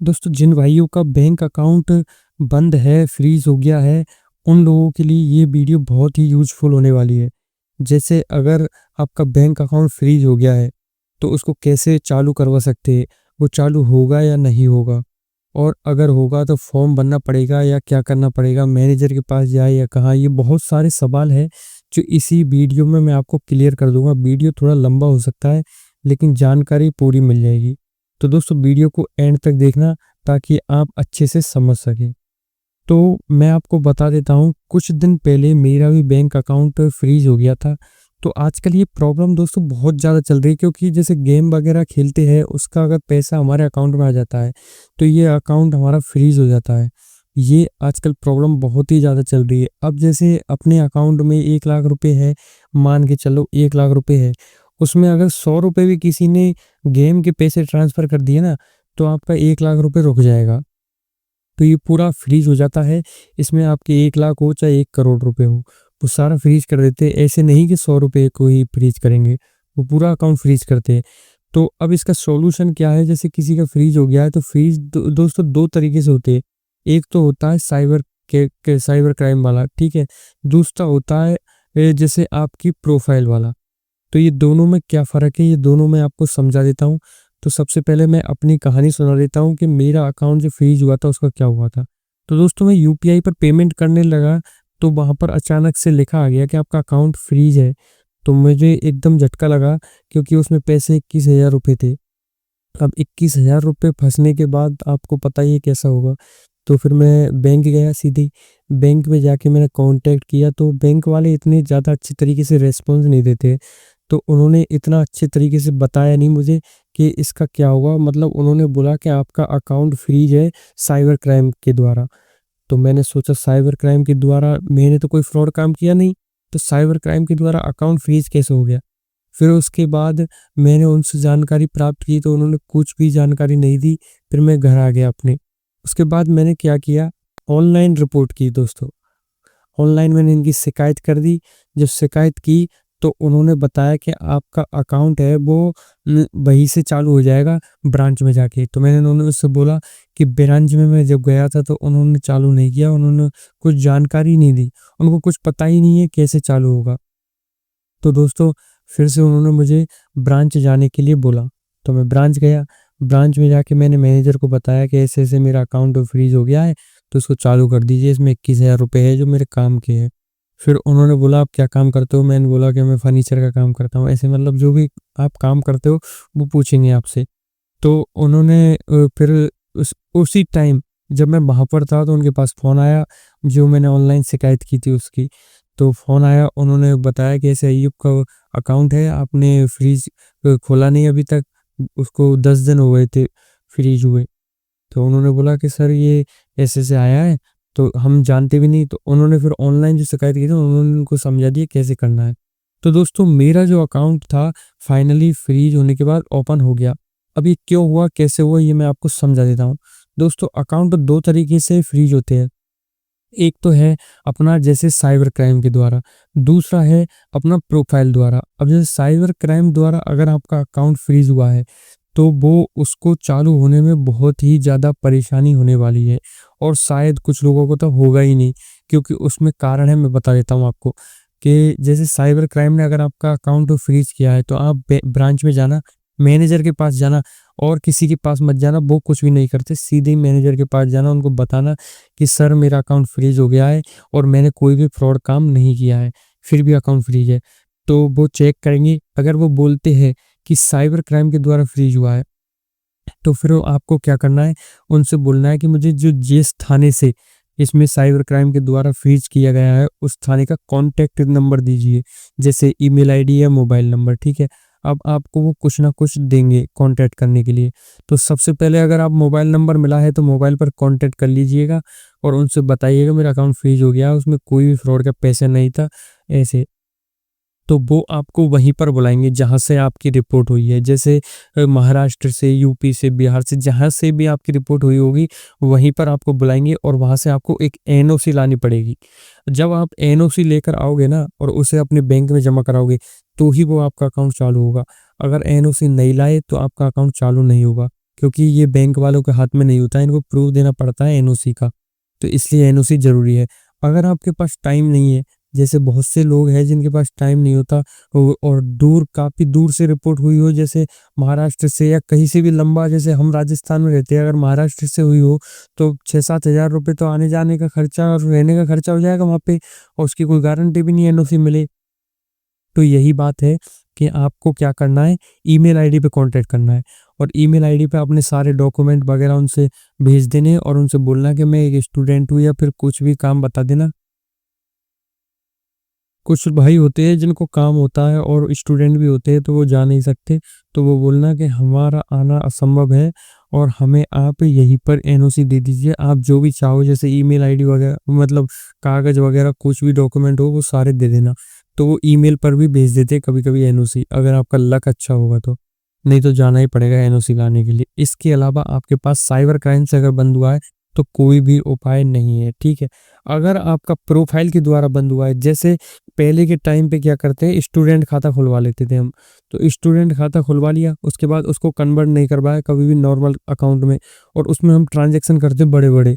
दोस्तों, जिन भाइयों का बैंक अकाउंट बंद है, फ्रीज़ हो गया है, उन लोगों के लिए ये वीडियो बहुत ही यूज़फुल होने वाली है। जैसे अगर आपका बैंक अकाउंट फ्रीज़ हो गया है, तो उसको कैसे चालू करवा सकते हैं, वो चालू होगा या नहीं होगा? और अगर होगा तो फॉर्म भरना पड़ेगा या क्या करना पड़ेगा? मैनेजर के पास जाए या कहाँ? ये बहुत सारे सवाल हैं, जो इसी वीडियो में मैं आपको क्लियर कर दूँगा। वीडियो थोड़ा लंबा हो सकता है, लेकिन जानकारी पूरी मिल जाएगी। तो दोस्तों, वीडियो को एंड तक देखना ताकि आप अच्छे से समझ सकें। तो मैं आपको बता देता हूँ, कुछ दिन पहले मेरा भी बैंक अकाउंट फ्रीज़ हो गया था। तो आजकल ये प्रॉब्लम दोस्तों बहुत ज़्यादा चल रही है, क्योंकि जैसे गेम वगैरह खेलते हैं, उसका अगर पैसा हमारे अकाउंट में आ जाता है, तो ये अकाउंट हमारा फ्रीज़ हो जाता है। ये आजकल प्रॉब्लम बहुत ही ज़्यादा चल रही है। अब जैसे अपने अकाउंट में 1 लाख रुपए है, मान के चलो 1 लाख रुपए है, उसमें अगर 100 रुपए भी किसी ने गेम के पैसे ट्रांसफ़र कर दिए ना, तो आपका 1 लाख रुपए रुक जाएगा। तो ये पूरा फ्रीज़ हो जाता है। इसमें आपके 1 लाख हो चाहे 1 करोड़ रुपए हो, वो सारा फ्रीज़ कर देते हैं। ऐसे नहीं कि 100 रुपए को ही फ्रीज़ करेंगे, वो पूरा अकाउंट फ्रीज़ करते हैं। तो अब इसका सॉल्यूशन क्या है? जैसे किसी का फ्रीज़ हो गया है, तो फ्रीज़ दोस्तों 2 तरीके से होते हैं। एक तो होता है साइबर क्राइम वाला, ठीक है? दूसरा होता है जैसे आपकी प्रोफ़ाइल वाला। तो ये दोनों में क्या फ़र्क है, ये दोनों मैं आपको समझा देता हूँ। तो सबसे पहले मैं अपनी कहानी सुना देता हूँ कि मेरा अकाउंट जो फ्रीज़ हुआ था, उसका क्या हुआ था। तो दोस्तों, मैं यूपीआई पर पेमेंट करने लगा, तो वहाँ पर अचानक से लिखा आ गया कि आपका अकाउंट फ्रीज़ है। तो मुझे एकदम झटका लगा, क्योंकि उसमें पैसे 21,000 रुपए थे। अब 21,000 रुपए फँसने के बाद आपको पता ही है कैसा होगा। तो फिर मैं बैंक गया सीधे। बैंक में जाके मैंने कॉन्टैक्ट किया, तो बैंक वाले इतने ज़्यादा अच्छे तरीके से रिस्पॉन्स नहीं देते। तो उन्होंने इतना अच्छे तरीके से बताया नहीं मुझे कि इसका क्या होगा। मतलब उन्होंने बोला कि आपका अकाउंट फ्रीज़ है साइबर क्राइम के द्वारा। तो मैंने सोचा साइबर क्राइम के द्वारा, मैंने तो कोई फ्रॉड काम किया नहीं, तो साइबर क्राइम के द्वारा अकाउंट फ्रीज़ कैसे हो गया? फिर उसके बाद मैंने उनसे जानकारी प्राप्त की, तो उन्होंने कुछ भी जानकारी नहीं दी। फिर मैं घर आ गया अपने। उसके बाद मैंने क्या किया, ऑनलाइन रिपोर्ट की दोस्तों। ऑनलाइन मैंने इनकी शिकायत कर दी। जब शिकायत की, तो उन्होंने बताया कि आपका अकाउंट है वो वहीं से चालू हो जाएगा ब्रांच में जाके। तो मैंने उन्होंने उससे बोला कि ब्रांच में मैं जब गया था, तो उन्होंने चालू नहीं किया, उन्होंने कुछ जानकारी नहीं दी। उनको कुछ पता ही नहीं है कैसे चालू होगा। तो दोस्तों, फिर से उन्होंने मुझे ब्रांच जाने के लिए बोला। तो मैं ब्रांच गया। ब्रांच में जाके मैंने मैनेजर को बताया कि ऐसे-ऐसे मेरा अकाउंट फ्रीज़ हो गया है, तो इसको चालू कर दीजिए, इसमें 21,000 रुपए है जो मेरे काम के हैं। फिर उन्होंने बोला, आप क्या काम करते हो? मैंने बोला कि मैं फर्नीचर का काम करता हूँ। ऐसे मतलब जो भी आप काम करते हो, वो पूछेंगे आपसे। तो उन्होंने फिर उसी टाइम जब मैं वहाँ पर था, तो उनके पास फ़ोन आया, जो मैंने ऑनलाइन शिकायत की थी उसकी। तो फ़ोन आया, उन्होंने बताया कि ऐसे अय्यूब का अकाउंट है, आपने फ्रीज़ खोला नहीं अभी तक, उसको 10 दिन हो गए थे फ्रीज़ हुए। तो उन्होंने बोला कि सर, ये ऐसे-ऐसे आया है, तो हम जानते भी नहीं। तो उन्होंने फिर ऑनलाइन जो शिकायत की थी, उन्होंने उनको समझा दिया कैसे करना है। तो दोस्तों, मेरा जो अकाउंट था, फाइनली फ्रीज़ होने के बाद ओपन हो गया। अब ये क्यों हुआ, कैसे हुआ, ये मैं आपको समझा देता हूँ। दोस्तों, अकाउंट 2 तरीके से फ्रीज़ होते हैं। एक तो है अपना जैसे साइबर क्राइम के द्वारा, दूसरा है अपना प्रोफ़ाइल द्वारा। अब जैसे साइबर क्राइम द्वारा अगर आपका अकाउंट फ्रीज़ हुआ है, तो वो उसको चालू होने में बहुत ही ज़्यादा परेशानी होने वाली है, और शायद कुछ लोगों को तो होगा ही नहीं, क्योंकि उसमें कारण है, मैं बता देता हूँ आपको। कि जैसे साइबर क्राइम ने अगर आपका अकाउंट फ्रीज़ किया है, तो आप ब्रांच में जाना, मैनेजर के पास जाना, और किसी के पास मत जाना, वो कुछ भी नहीं करते। सीधे ही मैनेजर के पास जाना, उनको बताना कि सर, मेरा अकाउंट फ्रीज़ हो गया है और मैंने कोई भी फ्रॉड काम नहीं किया है, फिर भी अकाउंट फ्रीज़ है। तो वो चेक करेंगे, अगर वो बोलते हैं कि साइबर क्राइम के द्वारा फ्रीज़ हुआ है, तो फिर वो आपको क्या करना है, उनसे बोलना है कि मुझे जो जिस थाने से इसमें साइबर क्राइम के द्वारा फ्रीज़ किया गया है, उस थाने का कॉन्टैक्ट नंबर दीजिए, जैसे ईमेल आईडी या मोबाइल नंबर, ठीक है? अब आपको वो कुछ ना कुछ देंगे कॉन्टैक्ट करने के लिए। तो सबसे पहले अगर आप मोबाइल नंबर मिला है, तो मोबाइल पर कॉन्टैक्ट कर लीजिएगा और उनसे बताइएगा मेरा अकाउंट फ्रीज़ हो गया है, उसमें कोई भी फ्रॉड का पैसा नहीं था, ऐसे। तो वो आपको वहीं पर बुलाएँगे जहाँ से आपकी रिपोर्ट हुई है। जैसे महाराष्ट्र से, यूपी से, बिहार से, जहाँ से भी आपकी रिपोर्ट हुई होगी, वहीं पर आपको बुलाएँगे और वहाँ से आपको एक एनओसी लानी पड़ेगी। जब आप एनओसी लेकर आओगे ना, और उसे अपने बैंक में जमा कराओगे, तो ही वो आपका अकाउंट चालू होगा। अगर एनओसी नहीं लाए, तो आपका अकाउंट चालू नहीं होगा। क्योंकि ये बैंक वालों के हाथ में नहीं होता है, इनको प्रूफ देना पड़ता है एनओसी का, तो इसलिए एनओसी ज़रूरी है। अगर आपके पास टाइम नहीं है, जैसे बहुत से लोग हैं जिनके पास टाइम नहीं होता और काफ़ी दूर से रिपोर्ट हुई हो, जैसे महाराष्ट्र से या कहीं से भी लंबा, जैसे हम राजस्थान में रहते हैं, अगर महाराष्ट्र से हुई हो तो 6-7 हज़ार रुपये तो आने जाने का खर्चा और रहने का खर्चा हो जाएगा वहाँ पे, और उसकी कोई गारंटी भी नहीं है एनओसी मिले। तो यही बात है कि आपको क्या करना है, ईमेल आईडी पे कांटेक्ट करना है और ईमेल आईडी पे अपने सारे डॉक्यूमेंट वगैरह उनसे भेज देने और उनसे बोलना कि मैं एक स्टूडेंट हूँ, या फिर कुछ भी काम बता देना। कुछ भाई होते हैं जिनको काम होता है और स्टूडेंट भी होते हैं तो वो जा नहीं सकते, तो वो बोलना कि हमारा आना असंभव है और हमें आप यहीं पर एनओसी दे दीजिए, आप जो भी चाहो, जैसे ईमेल आईडी वगैरह, मतलब कागज़ वगैरह कुछ भी डॉक्यूमेंट हो वो सारे दे देना। तो वो ईमेल पर भी भेज देते हैं कभी-कभी एनओसी, अगर आपका लक अच्छा होगा तो, नहीं तो जाना ही पड़ेगा एनओसी लाने के लिए। इसके अलावा आपके पास साइबर क्राइम से अगर बंद हुआ है तो कोई भी उपाय नहीं है, ठीक है? अगर आपका प्रोफाइल के द्वारा बंद हुआ है, जैसे पहले के टाइम पे क्या करते हैं, स्टूडेंट खाता खुलवा लेते थे हम, तो स्टूडेंट खाता खुलवा लिया, उसके बाद उसको कन्वर्ट नहीं करवाया कभी भी नॉर्मल अकाउंट में, और उसमें हम ट्रांज़ैक्शन करते बड़े-बड़े।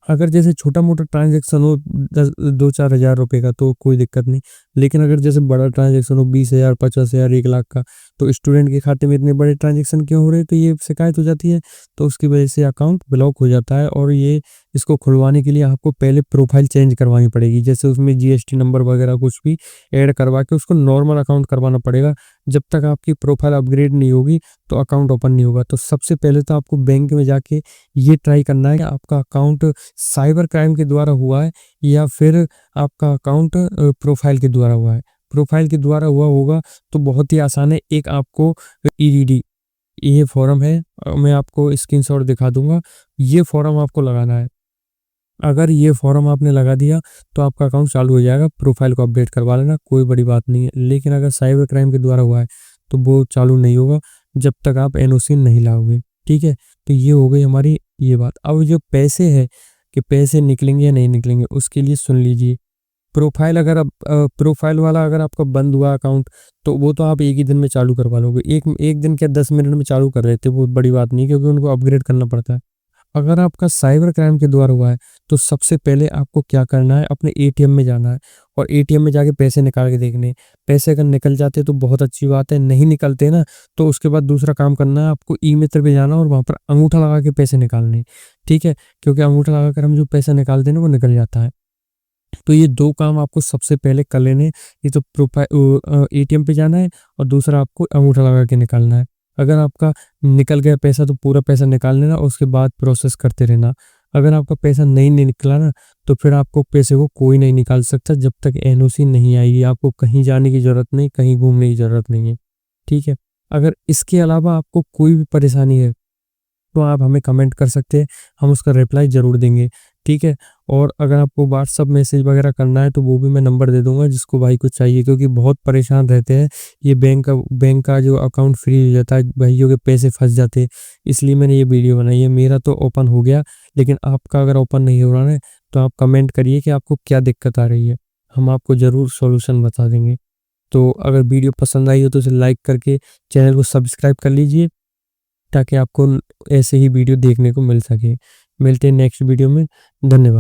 अगर जैसे छोटा-मोटा ट्रांज़ैक्शन हो 10 2-4 हज़ार रुपए का तो कोई दिक्कत नहीं। लेकिन अगर जैसे बड़ा ट्रांज़ैक्शन हो 20,000, 50,000, 1 लाख का, तो स्टूडेंट के खाते में इतने बड़े ट्रांज़ैक्शन क्यों हो रहे हैं? तो ये शिकायत हो जाती है, तो उसकी वजह से अकाउंट ब्लॉक हो जाता है, और ये इसको खुलवाने के लिए आपको पहले प्रोफ़ाइल चेंज करवानी पड़ेगी। जैसे उसमें जीएसटी नंबर वगैरह कुछ भी ऐड करवा के उसको नॉर्मल अकाउंट करवाना पड़ेगा। जब तक आपकी प्रोफ़ाइल अपग्रेड नहीं होगी, तो अकाउंट ओपन नहीं होगा। तो सबसे पहले तो आपको बैंक में जाके ये ट्राई करना है कि आपका अकाउंट साइबर क्राइम के द्वारा हुआ है या फिर आपका अकाउंट प्रोफाइल के द्वारा हुआ है। प्रोफाइल के द्वारा हुआ होगा तो बहुत ही आसान है। एक आपको ईडीडी ये फॉर्म है, मैं आपको स्क्रीनशॉट दिखा दूँगा। ये फॉर्म आपको लगाना है। अगर ये फॉर्म आपने लगा दिया तो आपका अकाउंट चालू हो जाएगा, प्रोफाइल को अपडेट करवा लेना, कोई बड़ी बात नहीं है। लेकिन अगर साइबर क्राइम के द्वारा हुआ है तो वो चालू नहीं होगा जब तक आप एनओसी नहीं लाओगे, ठीक है? तो ये हो गई हमारी ये बात। अब जो पैसे है कि पैसे निकलेंगे या नहीं निकलेंगे, उसके लिए सुन लीजिए। प्रोफाइल अगर प्रोफाइल वाला अगर आपका बंद हुआ अकाउंट, तो वो तो आप एक ही दिन में चालू करवा लोगे। एक एक दिन क्या 10 मिनट में चालू कर देते, वो बड़ी बात नहीं, क्योंकि उनको अपग्रेड करना पड़ता है। अगर आपका साइबर क्राइम के द्वारा हुआ है, तो सबसे पहले आपको क्या करना है, अपने एटीएम में जाना है और एटीएम में जाके पैसे निकाल के देखने हैं। पैसे अगर निकल जाते तो बहुत अच्छी बात है, नहीं निकलते ना, तो उसके बाद दूसरा काम करना है, आपको ई-मित्र पे जाना और वहाँ पर अंगूठा लगा के पैसे निकालने हैं, ठीक है? क्योंकि अंगूठा लगाकर हम जो पैसा निकालते हैं ना, वो निकल जाता है। तो ये 2 काम आपको सबसे पहले कर लेने हैं। ये तो एटीएम पे जाना है और दूसरा आपको अंगूठा लगा के निकालना है। अगर आपका निकल गया पैसा तो पूरा पैसा निकाल लेना और उसके बाद प्रोसेस करते रहना। अगर आपका पैसा नहीं निकला ना, तो फिर आपको पैसे को कोई नहीं निकाल सकता जब तक एनओसी नहीं आएगी। आपको कहीं जाने की ज़रूरत नहीं, कहीं घूमने की ज़रूरत नहीं है, ठीक है? अगर इसके अलावा आपको कोई भी परेशानी है, तो आप हमें कमेंट कर सकते हैं, हम उसका रिप्लाई ज़रूर देंगे, ठीक है? और अगर आपको व्हाट्सएप मैसेज वगैरह करना है तो वो भी मैं नंबर दे दूँगा जिसको भाई को चाहिए, क्योंकि बहुत परेशान रहते हैं। ये बैंक का जो अकाउंट फ्री हो जाता है, भाइयों के पैसे फँस जाते हैं, इसलिए मैंने ये वीडियो बनाई है। मेरा तो ओपन हो गया, लेकिन आपका अगर ओपन नहीं हो रहा है तो आप कमेंट करिए कि आपको क्या दिक्कत आ रही है, हम आपको ज़रूर सॉल्यूशन बता देंगे। तो अगर वीडियो पसंद आई हो तो उसे लाइक करके चैनल को सब्सक्राइब कर लीजिए, ताकि आपको ऐसे ही वीडियो देखने को मिल सके। मिलते हैं नेक्स्ट वीडियो में। धन्यवाद।